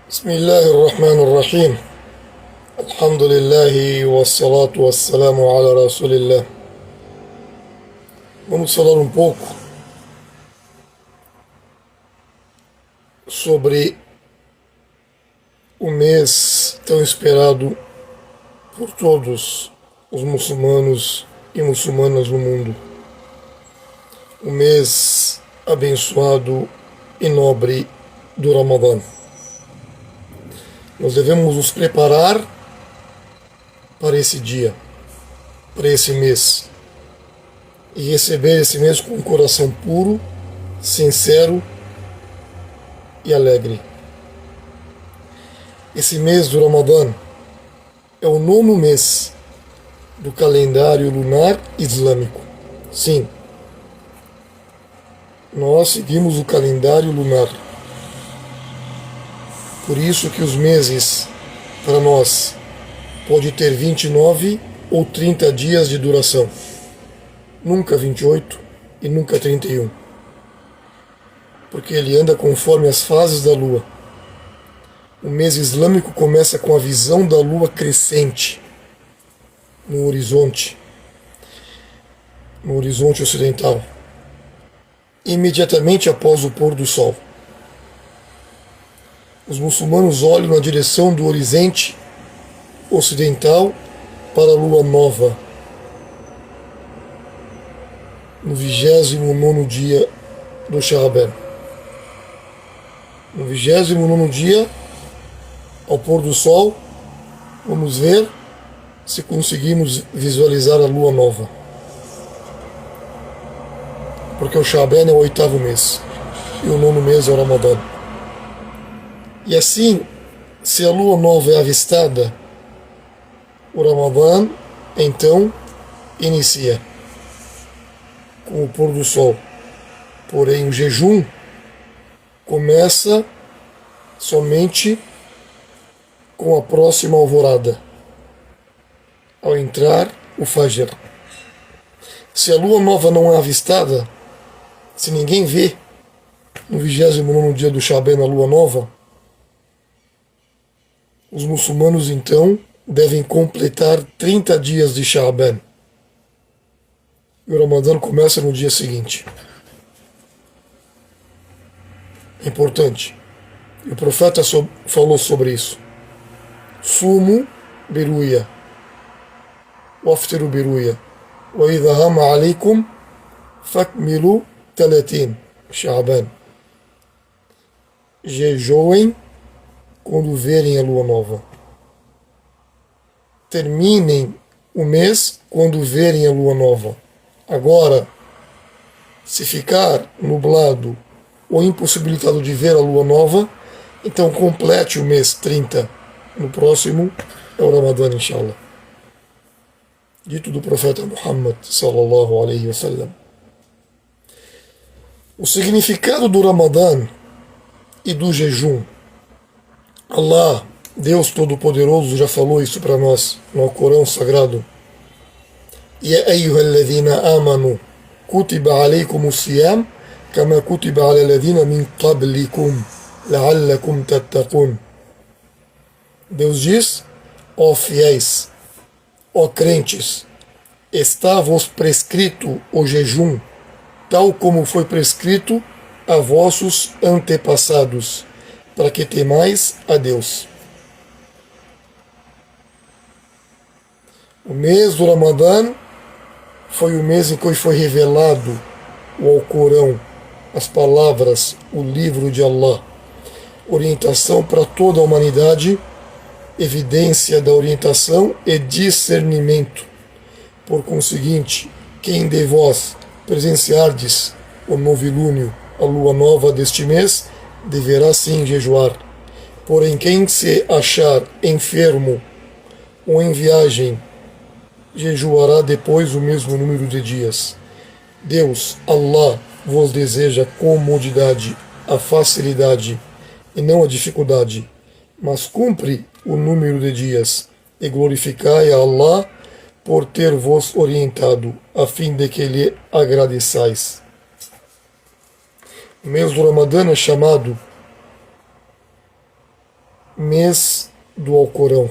بسم الله الرحمن الرحيم. الحمد لله والصلاة والسلام على رسول الله. Vamos falar um pouco sobre o mês tão esperado por todos os muçulmanos e muçulmanas no mundo. O mês abençoado e nobre do Ramadã. Nós devemos nos preparar para esse dia, para esse mês, e receber esse mês com um coração puro, sincero e alegre. Esse mês do Ramadã é o 9º mês do calendário lunar islâmico. Sim, nós seguimos o calendário lunar. Por isso que os meses, para nós, pode ter 29 ou 30 dias de duração. Nunca 28 e nunca 31. Porque ele anda conforme as fases da lua. O mês islâmico começa com a visão da lua crescente no horizonte ocidental, imediatamente após o pôr do sol. Os muçulmanos olham na direção do horizonte ocidental para a lua nova, no 29º dia do Sha'ban. No 29º dia, ao pôr do sol, vamos ver se conseguimos visualizar a lua nova. Porque o Sha'ban é o 8º mês e o 9º mês é o Ramadã. E assim, se a lua nova é avistada, o Ramadã então inicia com o pôr do sol. Porém, o jejum começa somente com a próxima alvorada, ao entrar o Fajr. Se a lua nova não é avistada, se ninguém vê no 29º dia do Sha'ban a lua nova, os muçulmanos então devem completar 30 dias de Sha'ban. E o Ramadã começa no dia seguinte. É importante. E o profeta falou sobre isso. Sumu biruya, waftiru biruya, wa idha hama alaykum fakmilu 30 Sha'ban. Jejuem quando verem a lua nova. Terminem o mês quando verem a lua nova. Agora, se ficar nublado ou impossibilitado de ver a lua nova, então complete o mês 30. No próximo é o Ramadã, inshallah. Dito do profeta Muhammad, sallallahu alaihi wasallam. O significado do Ramadã e do jejum. Allah, Deus Todo-Poderoso, já falou isso para nós no Corão Sagrado. Ya ayyuhalladhina amanu kutiba alaykumus siyam kama kutiba ala alladhina min qablikum la'allakum tattaqun. Deus diz: ó fiéis, ó crentes, está-vos prescrito o jejum, tal como foi prescrito a vossos antepassados, para que temais a Deus. O mês do Ramadã foi o mês em que foi revelado o Alcorão, as palavras, o livro de Allah, orientação para toda a humanidade, evidência da orientação e discernimento. Por conseguinte, quem de vós presenciardes o novilúnio, a lua nova deste mês, deverá sim jejuar. Porém, quem se achar enfermo ou em viagem, jejuará depois o mesmo número de dias. Deus, Allah, vos deseja comodidade, a facilidade e não a dificuldade, mas cumpre o número de dias e glorificai a Allah por ter vos orientado, a fim de que lhe agradeçais. O mês do Ramadã é chamado mês do Alcorão.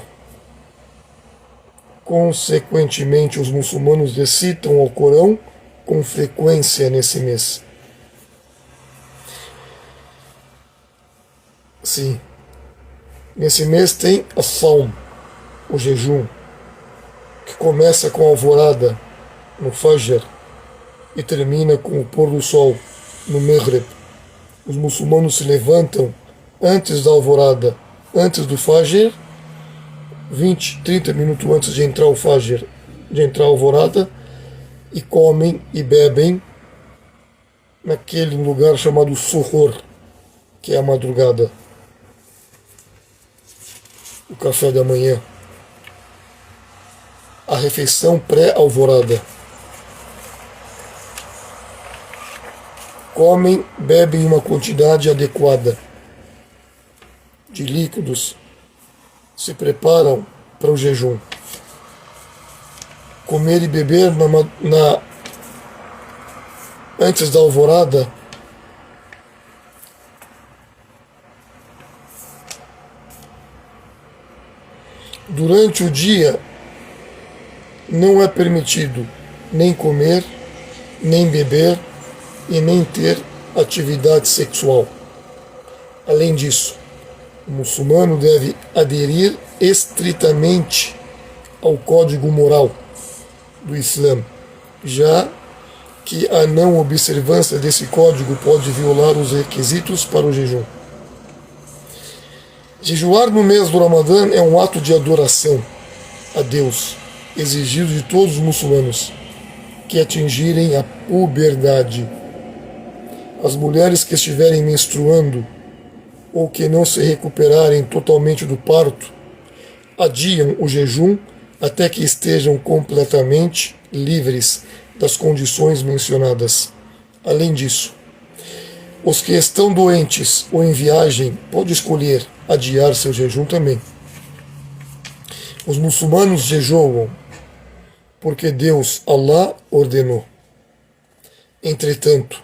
Consequentemente, os muçulmanos recitam o Alcorão com frequência nesse mês. Sim, nesse mês tem a Saum, o jejum, que começa com a alvorada, no Fajr, e termina com o pôr do sol, no Maghrib. Os muçulmanos se levantam antes da alvorada, antes do Fajr, 20, 30 minutos antes de entrar o Fajr, de entrar a alvorada, e comem e bebem naquele lugar chamado Suhur, que é a madrugada, o café da manhã, a refeição pré-alvorada. Comem, bebem uma quantidade adequada de líquidos, se preparam para o jejum. Comer e beber antes da alvorada durante o dia não é permitido nem comer, nem beber e nem ter atividade sexual. Além disso, o muçulmano deve aderir estritamente ao código moral do Islã, já que a não observância desse código pode violar os requisitos para o jejum. Jejuar no mês do Ramadã é um ato de adoração a Deus, exigido de todos os muçulmanos que atingirem a puberdade. As mulheres que estiverem menstruando ou que não se recuperarem totalmente do parto, adiam o jejum até que estejam completamente livres das condições mencionadas. Além disso, os que estão doentes ou em viagem podem escolher adiar seu jejum também. Os muçulmanos jejuam porque Deus, Allah, ordenou. Entretanto,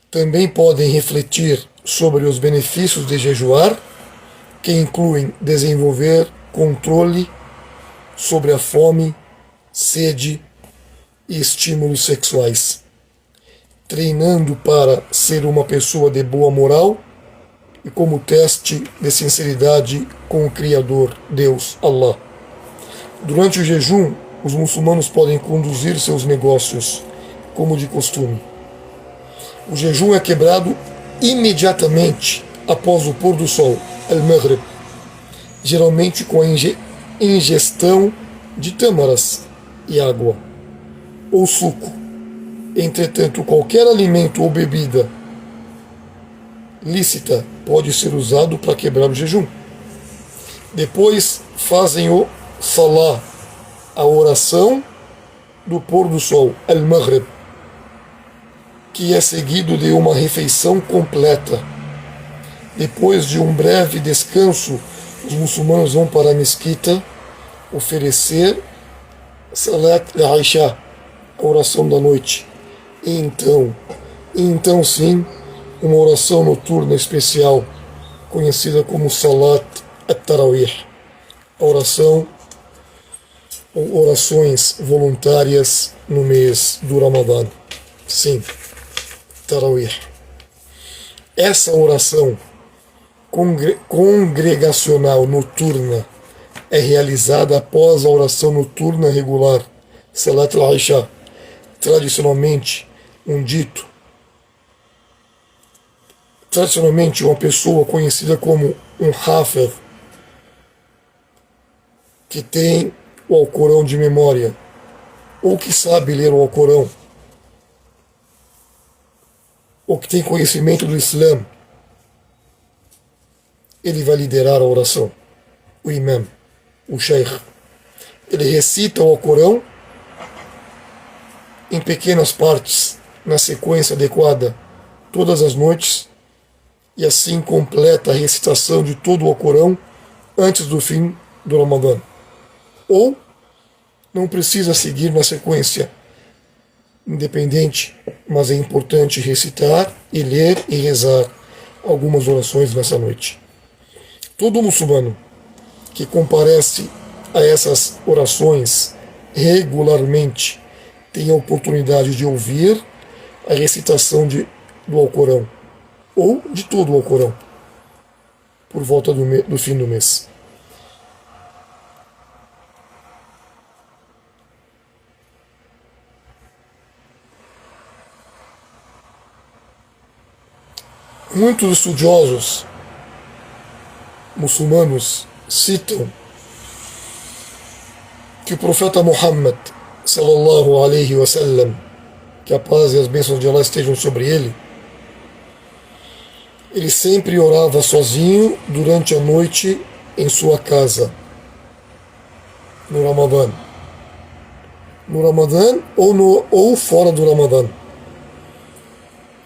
também podem refletir sobre os benefícios de jejuar, que incluem desenvolver controle sobre a fome, sede e estímulos sexuais, treinando para ser uma pessoa de boa moral e como teste de sinceridade com o Criador, Deus, Allah. Durante o jejum, os muçulmanos podem conduzir seus negócios, como de costume. O jejum é quebrado imediatamente após o pôr do sol, al-Maghrib, geralmente com a ingestão de tâmaras e água, ou suco. Entretanto, qualquer alimento ou bebida lícita pode ser usado para quebrar o jejum. Depois fazem o Salah, a oração do pôr do sol, al-Maghrib, que é seguido de uma refeição completa. Depois de um breve descanso, os muçulmanos vão para a mesquita oferecer Salat al-Isha, a oração da noite. E então sim, uma oração noturna especial, conhecida como Salat al-Tarawih, a oração ou orações voluntárias no mês do Ramadã. Sim, Tarawih. Essa oração congregacional noturna é realizada após a oração noturna regular, Salat al-Isha, tradicionalmente uma pessoa conhecida como um Hafiz, que tem o Alcorão de memória, ou que sabe ler o Alcorão, ou que tem conhecimento do Islã, ele vai liderar a oração. O imam, o sheikh, ele recita o Alcorão em pequenas partes, na sequência adequada, todas as noites, e assim completa a recitação de todo o Alcorão antes do fim do Ramadã. Ou não precisa seguir na sequência independente, mas é importante recitar e ler e rezar algumas orações nessa noite. Todo muçulmano que comparece a essas orações regularmente tem a oportunidade de ouvir a recitação do Alcorão, ou de todo o Alcorão, por volta do fim do mês. Muitos estudiosos muçulmanos citam que o profeta Muhammad, sallallahu alaihi wasallam, que a paz e as bênçãos de Allah estejam sobre ele, ele sempre orava sozinho durante a noite em sua casa, no Ramadã. No Ramadã ou fora do Ramadã.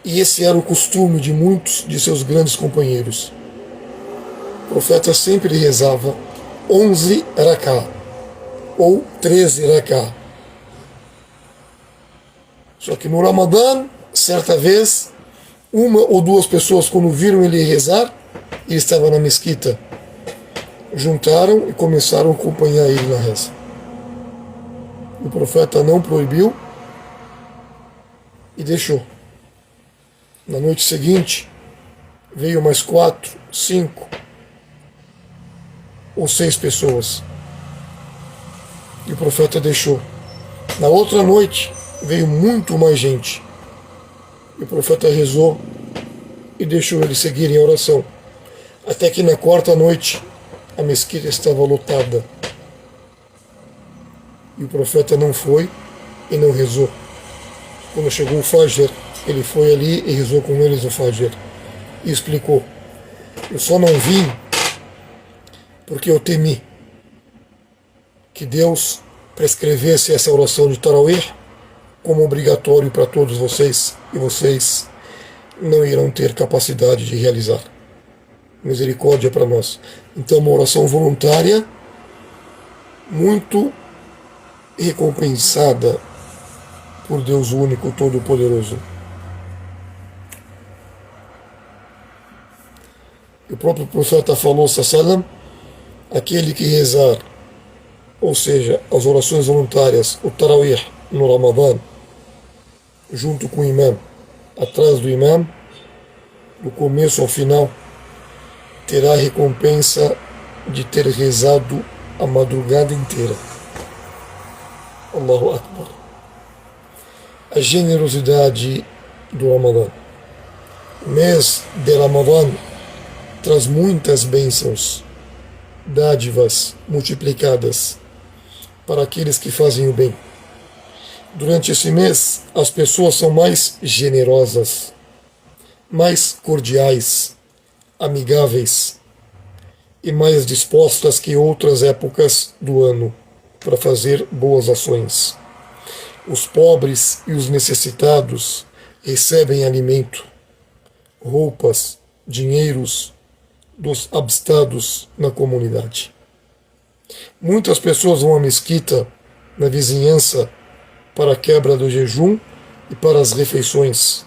E esse era o costume de muitos de seus grandes companheiros. O profeta sempre rezava 11 rak'ah, ou 13 rak'ah. Só que no Ramadã, certa vez, uma ou duas pessoas, quando viram ele rezar, ele estava na mesquita, juntaram e começaram a acompanhar ele na reza. O profeta não proibiu e deixou. Na noite seguinte, veio mais 4, 5 ou 6 pessoas. E o profeta deixou. Na outra noite, veio muito mais gente. E o profeta rezou e deixou eles seguirem a oração. Até que na quarta noite, a mesquita estava lotada. E o profeta não foi e não rezou. Quando chegou o Fajr, ele foi ali e rezou com eles o Fajr. E explicou: eu só não vim porque eu temi que Deus prescrevesse essa oração de Tarawih como obrigatório para todos vocês, e vocês não irão ter capacidade de realizar. Misericórdia para nós. Então, uma oração voluntária, muito recompensada por Deus único, todo-poderoso. O próprio profeta falou, sallam, aquele que rezar, ou seja, as orações voluntárias, o Tarawih no Ramadã, junto com o imam, atrás do imam, do começo ao final, terá a recompensa de ter rezado a madrugada inteira. Allahu Akbar. A generosidade do Ramadã. O mês de Ramadã traz muitas bênçãos, dádivas multiplicadas para aqueles que fazem o bem. Durante esse mês, as pessoas são mais generosas, mais cordiais, amigáveis e mais dispostas que outras épocas do ano para fazer boas ações. Os pobres e os necessitados recebem alimento, roupas, dinheiros dos abastados na comunidade. Muitas pessoas vão à mesquita na vizinhança para a quebra do jejum e para as refeições.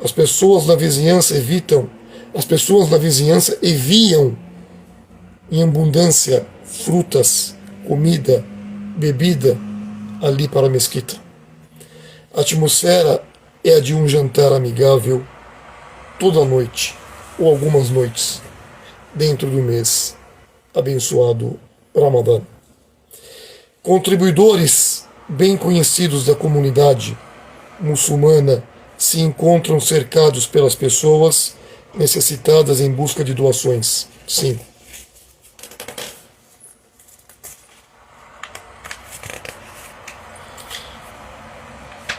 As pessoas na vizinhança enviam em abundância frutas, comida, bebida ali para a mesquita. A atmosfera é a de um jantar amigável toda noite, ou algumas noites, dentro do mês abençoado Ramadã. Contribuidores bem conhecidos da comunidade muçulmana se encontram cercados pelas pessoas necessitadas em busca de doações. Sim.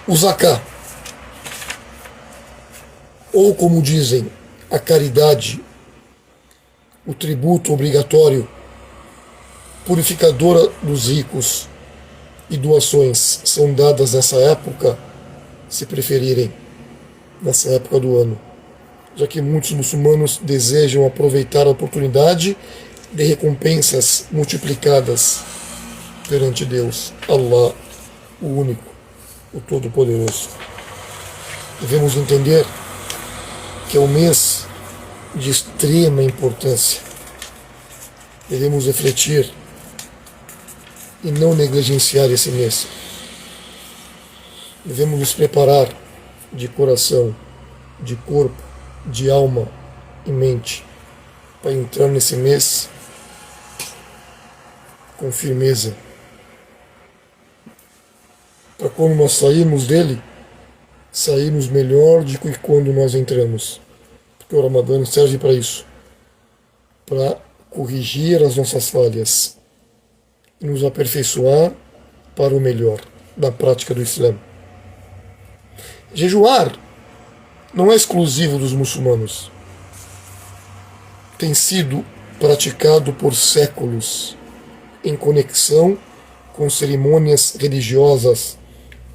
O Zaká, ou como dizem, a caridade, o tributo obrigatório, purificadora dos ricos, e doações são dadas nessa época, se preferirem, nessa época do ano, já que muitos muçulmanos desejam aproveitar a oportunidade de recompensas multiplicadas perante Deus, Allah, o único, o Todo-Poderoso. Devemos entender que é um mês de extrema importância, Devemos refletir e não negligenciar esse mês. Devemos nos preparar de coração, de corpo, de alma e mente para entrar nesse mês com firmeza. Para quando nós sairmos dele, sairmos melhor do que quando nós entramos. Porque o Ramadã serve para isso, para corrigir as nossas falhas e nos aperfeiçoar para o melhor da prática do Islã. Jejuar não é exclusivo dos muçulmanos. Tem sido praticado por séculos em conexão com cerimônias religiosas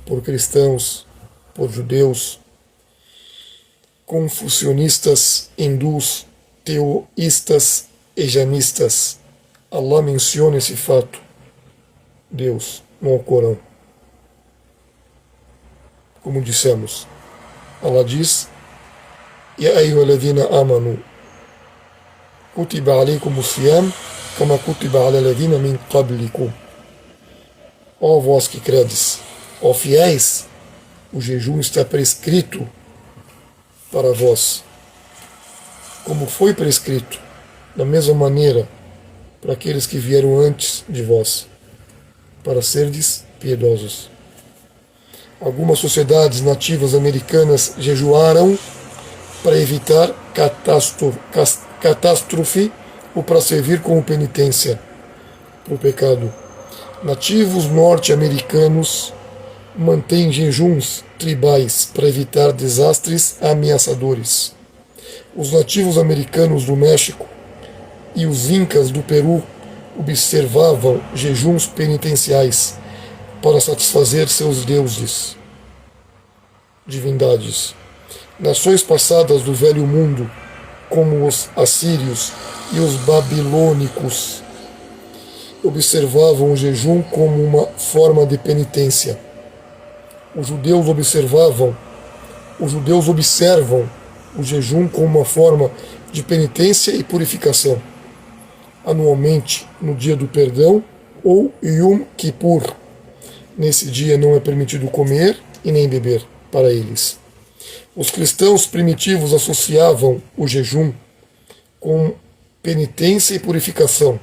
por cristãos, por judeus, confucionistas, hindus, teoístas e janistas. Allah menciona esse fato, Deus, no Alcorão. Como dissemos, Allah diz: Ya ayyuhalladhina amanu kutiba alaykumus siyam kama kutiba ala alladhina min qablikum. Ó vós que credes, ó fiéis, o jejum está prescrito para vós, como foi prescrito, da mesma maneira, para aqueles que vieram antes de vós, para serdes piedosos. Algumas sociedades nativas americanas jejuaram para evitar catástrofe ou para servir como penitência para o pecado. Nativos norte-americanos mantêm jejuns tribais para evitar desastres ameaçadores. Os nativos americanos do México e os incas do Peru observavam jejuns penitenciais para satisfazer seus deuses, divindades. Nações passadas do Velho Mundo, como os assírios e os babilônicos, observavam o jejum como uma forma de penitência. Os judeus observam o jejum como uma forma de penitência e purificação, anualmente no dia do perdão ou Yom Kippur. Nesse dia não é permitido comer e nem beber para eles. Os cristãos primitivos associavam o jejum com penitência e purificação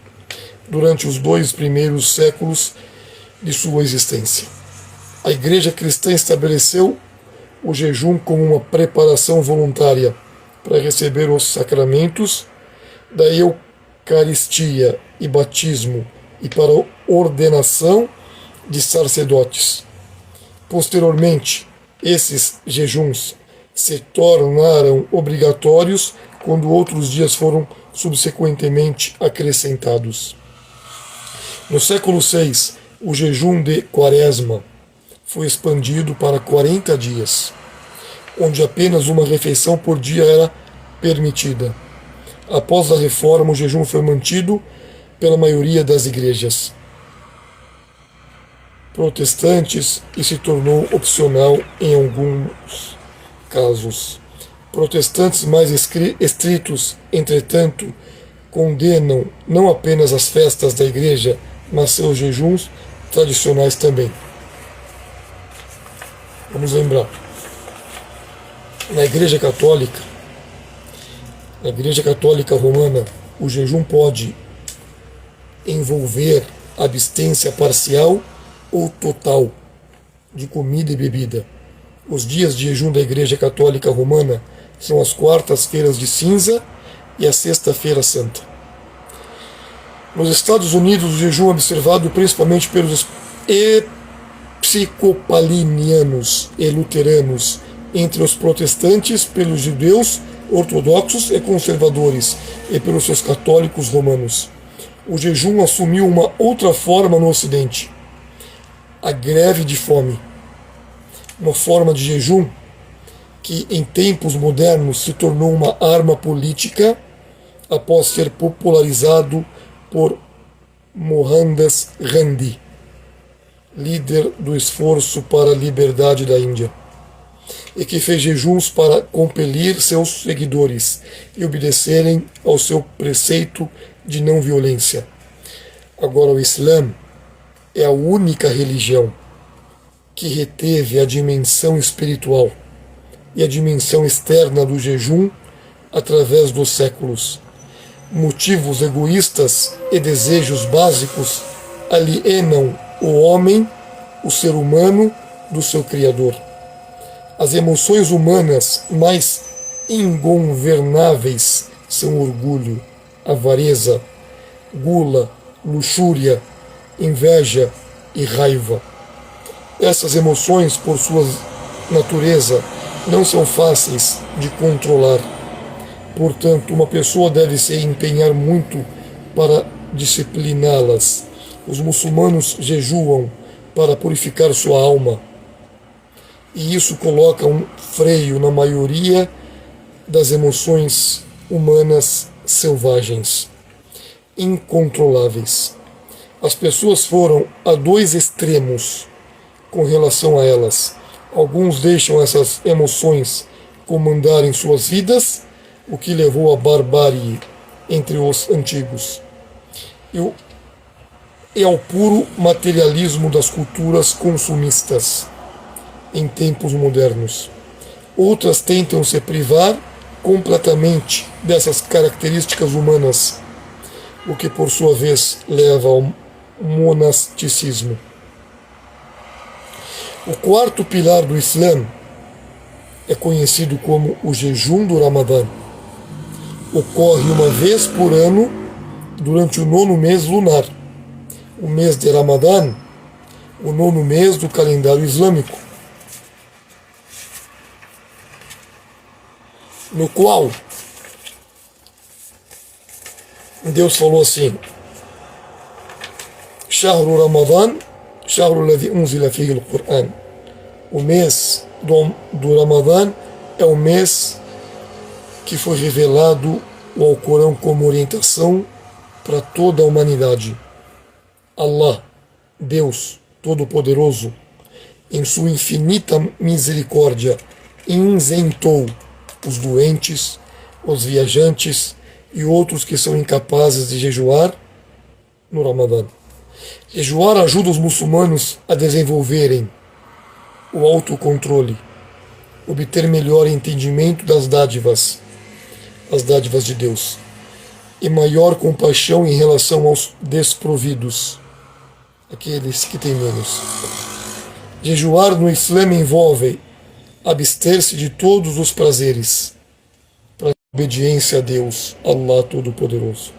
durante os 2 primeiros séculos de sua existência. A Igreja cristã estabeleceu o jejum como uma preparação voluntária para receber os sacramentos da Eucaristia e batismo e para a ordenação de sacerdotes. Posteriormente, esses jejuns se tornaram obrigatórios quando outros dias foram subsequentemente acrescentados. No século VI, o jejum de Quaresma foi expandido para 40 dias, onde apenas uma refeição por dia era permitida. Após a reforma, o jejum foi mantido pela maioria das igrejas protestantes e se tornou opcional em alguns casos. Protestantes mais estritos, entretanto, condenam não apenas as festas da igreja, mas seus jejuns tradicionais também. Vamos lembrar, na Igreja Católica Romana, o jejum pode envolver abstência parcial ou total de comida e bebida. Os dias de jejum da Igreja Católica Romana são as quartas-feiras de cinza e a sexta-feira santa. Nos Estados Unidos, o jejum é observado principalmente pelos episcopalianos e luteranos, entre os protestantes, pelos judeus ortodoxos e conservadores e pelos seus católicos romanos. O jejum assumiu uma outra forma no Ocidente, a greve de fome, uma forma de jejum que em tempos modernos se tornou uma arma política após ser popularizado por Mohandas Gandhi, líder do esforço para a liberdade da Índia, e que fez jejuns para compelir seus seguidores e obedecerem ao seu preceito de não violência. Agora, o Islã é a única religião que reteve a dimensão espiritual e a dimensão externa do jejum através dos séculos. Motivos egoístas e desejos básicos alienam o homem, o ser humano, do seu Criador. As emoções humanas mais ingovernáveis são orgulho, avareza, gula, luxúria, inveja e raiva. Essas emoções, por sua natureza, não são fáceis de controlar. Portanto, uma pessoa deve se empenhar muito para discipliná-las. Os muçulmanos jejuam para purificar sua alma, e isso coloca um freio na maioria das emoções humanas selvagens, incontroláveis. As pessoas foram a dois extremos com relação a elas. Alguns deixam essas emoções comandarem suas vidas, o que levou à barbárie entre os antigos, e ao puro materialismo das culturas consumistas em tempos modernos. Outras tentam se privar completamente dessas características humanas, o que por sua vez leva ao monasticismo. O quarto pilar do Islã é conhecido como o jejum do Ramadã. Ocorre uma vez por ano durante o 9º mês lunar, o mês de Ramadã, o 9º mês do calendário islâmico, no qual Deus falou assim: Shahru Ramadan, Shahru Ladhi Unzila Fihi al-Qur'an. O mês do Ramadã é o mês que foi revelado o Alcorão como orientação para toda a humanidade. Allah, Deus Todo-Poderoso, em sua infinita misericórdia, isentou os doentes, os viajantes e outros que são incapazes de jejuar no Ramadã. Jejuar ajuda os muçulmanos a desenvolverem o autocontrole, obter melhor entendimento das dádivas, as dádivas de Deus, e maior compaixão em relação aos desprovidos, aqueles que têm menos. Jejuar no Islã envolve abster-se de todos os prazeres, para a obediência a Deus, Allah Todo-Poderoso.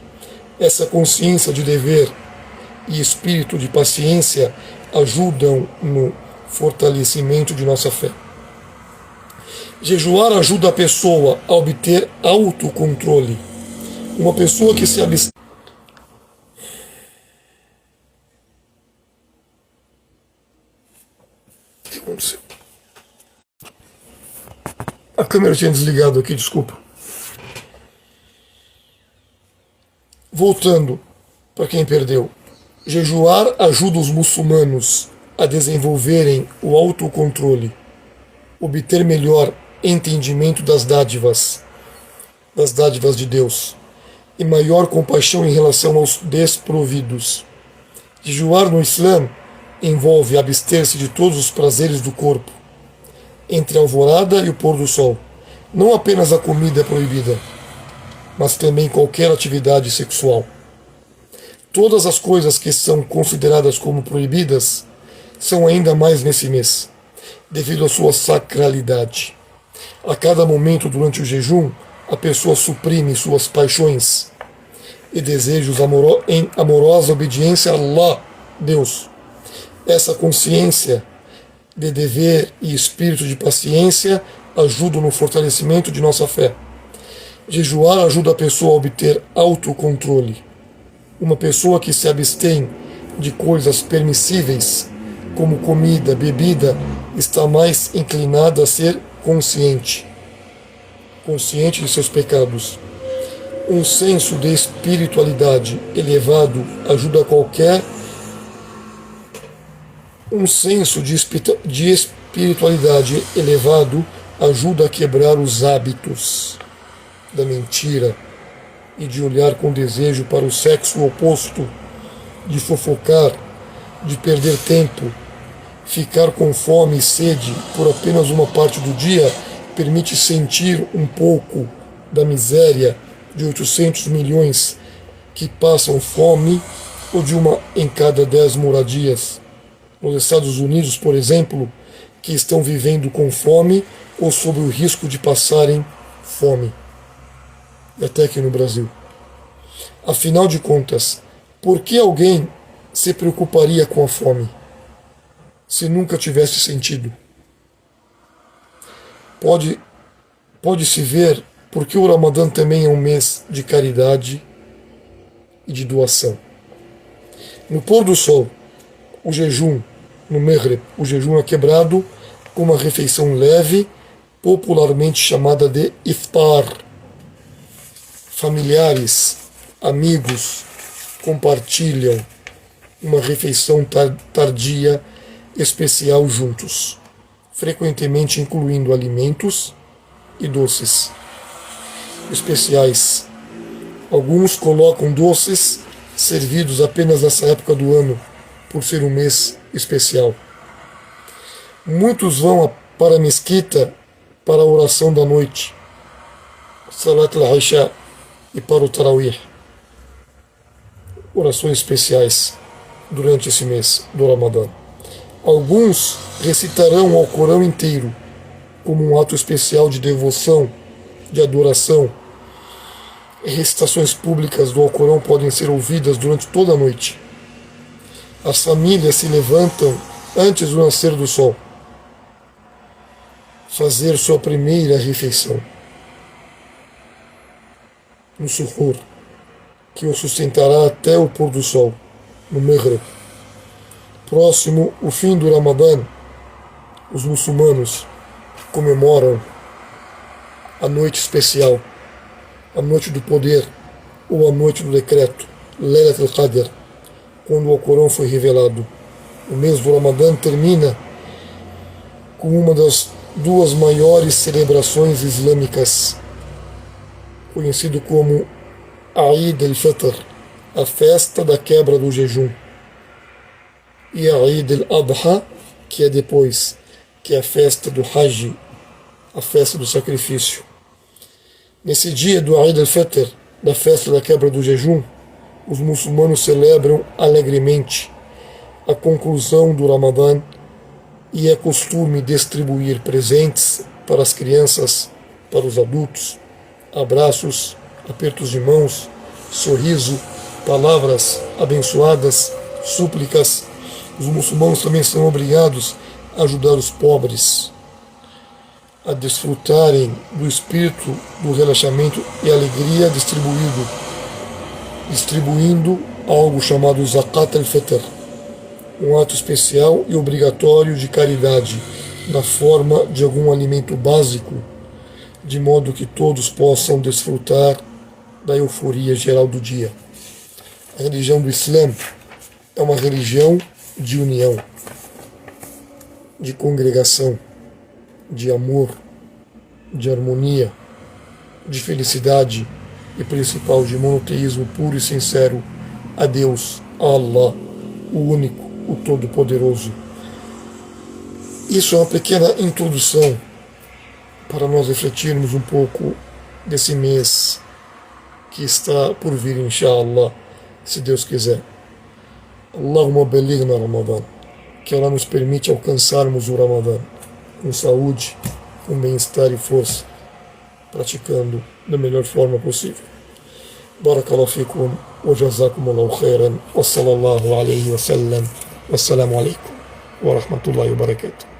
Essa consciência de dever e espírito de paciência ajudam no fortalecimento de nossa fé. Jejuar ajuda a pessoa a obter autocontrole. Uma pessoa que se abstém. O que aconteceu? A câmera tinha desligado aqui, desculpa. Voltando, para quem perdeu. Jejuar ajuda os muçulmanos a desenvolverem o autocontrole, obter melhor entendimento das dádivas de Deus, e maior compaixão em relação aos desprovidos. Jejuar no Islã envolve abster-se de todos os prazeres do corpo, entre a alvorada e o pôr do sol. Não apenas a comida é proibida, mas também qualquer atividade sexual. Todas as coisas que são consideradas como proibidas são ainda mais nesse mês, devido à sua sacralidade. A cada momento durante o jejum, a pessoa suprime suas paixões e desejos em amorosa obediência a Allah, Deus. Essa consciência de dever e espírito de paciência ajudam no fortalecimento de nossa fé. Jejuar ajuda a pessoa a obter autocontrole. Uma pessoa que se abstém de coisas permissíveis, como comida, bebida, está mais inclinada a ser consciente de seus pecados. Um senso de espiritualidade elevado ajuda Um senso de espiritualidade elevado ajuda a quebrar os hábitos da mentira, e de olhar com desejo para o sexo oposto, de fofocar, de perder tempo, ficar com fome e sede por apenas uma parte do dia, permite sentir um pouco da miséria de 800 milhões que passam fome, ou de uma em cada 10 moradias. Nos Estados Unidos, por exemplo, que estão vivendo com fome ou sob o risco de passarem fome. E até aqui no Brasil. Afinal de contas, por que alguém se preocuparia com a fome se nunca tivesse sentido? Pode-se ver porque o Ramadã também é um mês de caridade e de doação. No pôr do sol, o jejum, no Maghrib, o jejum é quebrado com uma refeição leve, popularmente chamada de iftar. Familiares, amigos compartilham uma refeição tardia especial juntos, frequentemente incluindo alimentos e doces especiais. Alguns colocam doces servidos apenas nessa época do ano, por ser um mês especial. Muitos vão para a mesquita para a oração da noite, Salat al-Isha, e para o Tarawih, orações especiais durante esse mês do Ramadã. Alguns recitarão o Alcorão inteiro, como um ato especial de devoção, de adoração. Recitações públicas do Alcorão podem ser ouvidas durante toda a noite. As famílias se levantam antes do nascer do sol, fazer sua primeira refeição, no suhur, que o sustentará até o pôr do sol, no Maghrib. Próximo o fim do Ramadã, os muçulmanos comemoram a noite especial, a noite do poder, ou a noite do decreto, Laylat al-Qadr, quando o Alcorão foi revelado. O mês do Ramadã termina com uma das duas maiores celebrações islâmicas, conhecido como Eid al-Fitr, a festa da quebra do jejum, e a Eid al-Adha, que é depois, que é a festa do Hajj, a festa do sacrifício. Nesse dia do Eid al-Fitr, da festa da quebra do jejum, os muçulmanos celebram alegremente a conclusão do Ramadã e é costume distribuir presentes para as crianças, para os adultos, abraços, apertos de mãos, sorriso, palavras abençoadas, súplicas. Os muçulmanos também são obrigados a ajudar os pobres a desfrutarem do espírito do relaxamento e alegria distribuindo algo chamado Zakat al-Fitr, um ato especial e obrigatório de caridade, na forma de algum alimento básico, de modo que todos possam desfrutar da euforia geral do dia. A religião do Islã é uma religião de união, de congregação, de amor, de harmonia, de felicidade e, principal, de monoteísmo puro e sincero a Deus, a Allah, o único, o Todo-Poderoso. Isso é uma pequena introdução para nós refletirmos um pouco desse mês que está por vir, inshallah, se Deus quiser. Allahumma balighna Ramadã, que Allah nos permite alcançarmos o Ramadã com saúde, com bem-estar e força, praticando da melhor forma possível. Barakallahu fikum wa jazakumullahu khairan wa sallallahu alayhi wa sallam. Wassalamu alaikum wa rahmatullahi wa barakatuh.